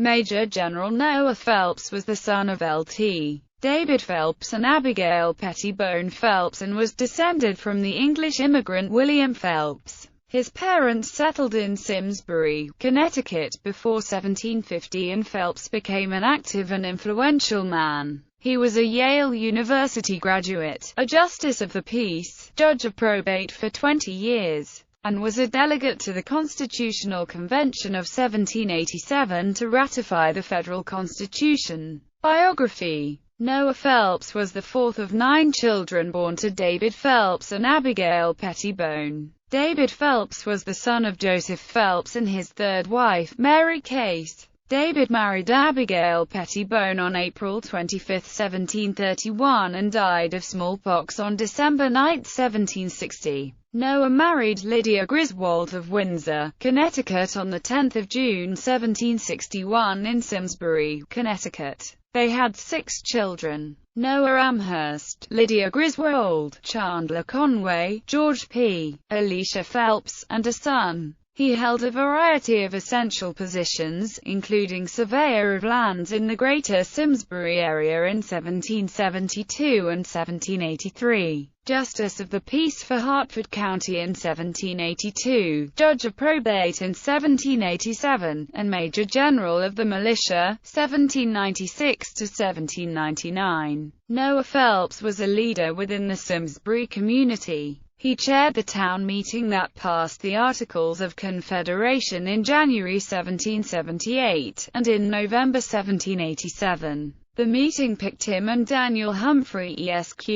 Major General Noah Phelps was the son of Lt. David Phelps and Abigail Pettibone Phelps and was descended from the English immigrant William Phelps. His parents settled in Simsbury, Connecticut before 1750, and Phelps became an active and influential man. He was a Yale University graduate, a Justice of the Peace, Judge of Probate for 20 years, and was a delegate to the Constitutional Convention of 1787 to ratify the federal Constitution. Biography. Noah Phelps was the fourth of 9 children born to David Phelps and Abigail Pettibone. David Phelps was the son of Joseph Phelps and his third wife, Mary Case. David married Abigail Pettibone on April 25, 1731, and died of smallpox on December 9, 1760. Noah married Lydia Griswold of Windsor, Connecticut on 10 June 1761 in Simsbury, Connecticut. They had 6 children: Noah Amherst, Lydia Griswold, Chandler Conway, George P. Alicia Phelps, and a son. He held a variety of essential positions, including surveyor of lands in the Greater Simsbury area in 1772 and 1783, Justice of the Peace for Hartford County in 1782, Judge of Probate in 1787, and Major General of the Militia, 1796 to 1799. Noah Phelps was a leader within the Simsbury community. He chaired the town meeting that passed the Articles of Confederation in January 1778, and in November 1787. The meeting picked him and Daniel Humphrey Esq.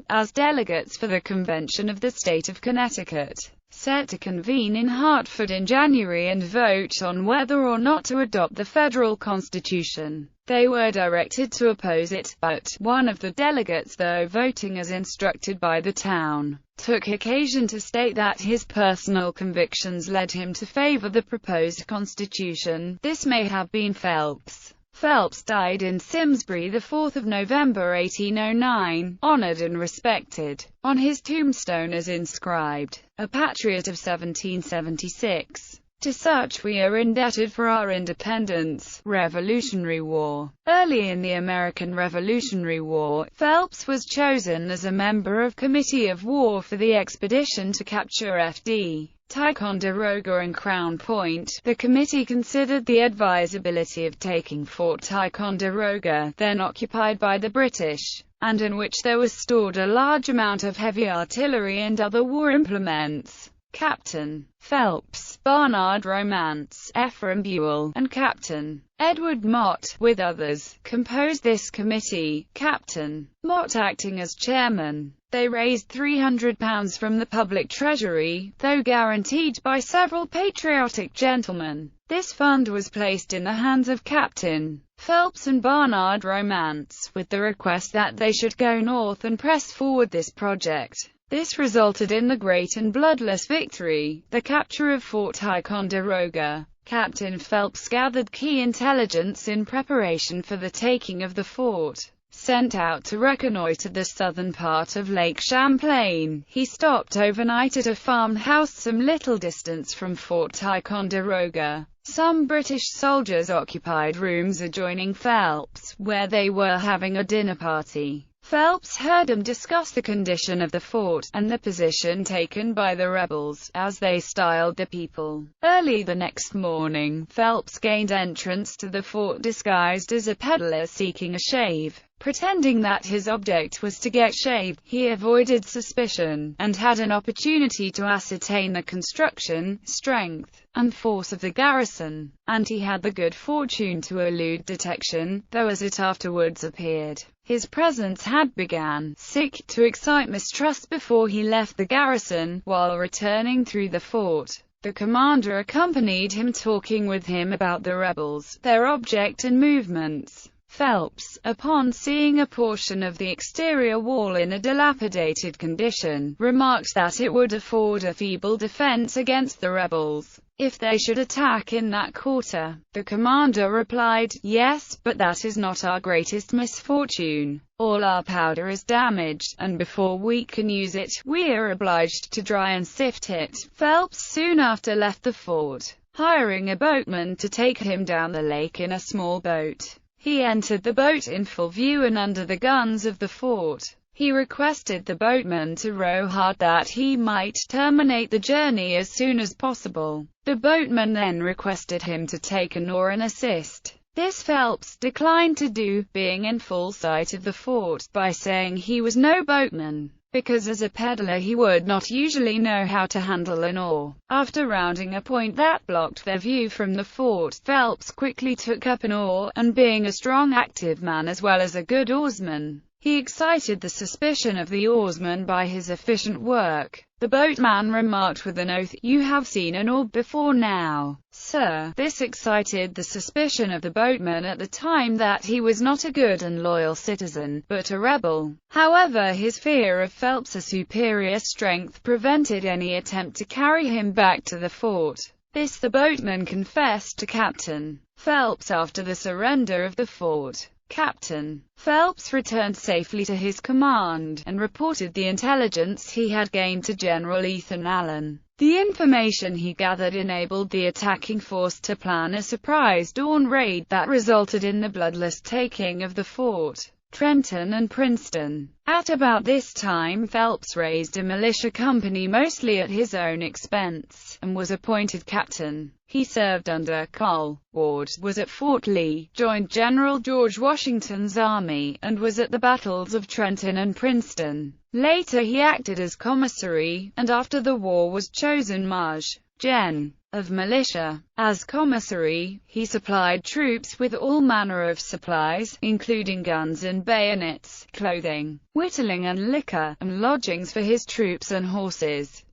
as delegates for the Convention of the State of Connecticut, set to convene in Hartford in January and vote on whether or not to adopt the federal constitution. They were directed to oppose it, but one of the delegates, though voting as instructed by the town, took occasion to state that his personal convictions led him to favor the proposed constitution. This may have been Phelps. Phelps died in Simsbury 4 November 1809, honored and respected. On his tombstone is inscribed, "A Patriot of 1776. To such we are indebted for our independence." Revolutionary War. Early in the American Revolutionary War, Phelps was chosen as a member of Committee of War for the expedition to capture F.D. Ticonderoga and Crown Point. The committee considered the advisability of taking Fort Ticonderoga, then occupied by the British, and in which there was stored a large amount of heavy artillery and other war implements. Captain Phelps, Barnard Romance, Ephraim Buell, and Captain Edward Mott, with others, composed this committee, Captain Mott acting as chairman. They raised £300 from the public treasury, though guaranteed by several patriotic gentlemen. This fund was placed in the hands of Captain Phelps and Barnard Romance, with the request that they should go north and press forward this project. This resulted in the great and bloodless victory, the capture of Fort Ticonderoga. Captain Phelps gathered key intelligence in preparation for the taking of the fort. Sent out to reconnoiter the southern part of Lake Champlain, he stopped overnight at a farmhouse some little distance from Fort Ticonderoga. Some British soldiers occupied rooms adjoining Phelps, where they were having a dinner party. Phelps heard them discuss the condition of the fort, and the position taken by the rebels, as they styled the people. Early the next morning, Phelps gained entrance to the fort disguised as a peddler seeking a shave. Pretending that his object was to get shaved, he avoided suspicion, and had an opportunity to ascertain the construction, strength, and force of the garrison, and he had the good fortune to elude detection, though as it afterwards appeared, his presence had begun to excite mistrust before he left the garrison. While returning through the fort, the commander accompanied him, talking with him about the rebels, their object and movements. Phelps, upon seeing a portion of the exterior wall in a dilapidated condition, remarked that it would afford a feeble defense against the rebels, if they should attack in that quarter. The commander replied, "Yes, but that is not our greatest misfortune. All our powder is damaged, and before we can use it, we are obliged to dry and sift it." Phelps soon after left the fort. hiring a boatman to take him down the lake in a small boat. He entered the boat in full view and under the guns of the fort. He requested the boatman to row hard that he might terminate the journey as soon as possible. The boatman then requested him to take an oar and assist. This Phelps declined to do, being in full sight of the fort, by saying he was no boatman, because as a peddler he would not usually know how to handle an oar. After rounding a point that blocked their view from the fort, Phelps quickly took up an oar, and being a strong active man as well as a good oarsman, he excited the suspicion of the oarsman by his efficient work. The boatman remarked with an oath, "You have seen an oar before now, sir." This excited the suspicion of the boatman at the time that he was not a good and loyal citizen, but a rebel. However, his fear of Phelps' superior strength prevented any attempt to carry him back to the fort. This the boatman confessed to Captain Phelps after the surrender of the fort. Captain Phelps returned safely to his command, and reported the intelligence he had gained to General Ethan Allen. The information he gathered enabled the attacking force to plan a surprise dawn raid that resulted in the bloodless taking of the fort, Trenton and Princeton. At about this time Phelps raised a militia company mostly at his own expense, and was appointed captain. He served under Col. Ward, was at Fort Lee, joined General George Washington's army, and was at the battles of Trenton and Princeton. Later he acted as commissary, and after the war was chosen Maj. Gen. of militia. As commissary, he supplied troops with all manner of supplies, including guns and bayonets, clothing, victualling and liquor, and lodgings for his troops and horses.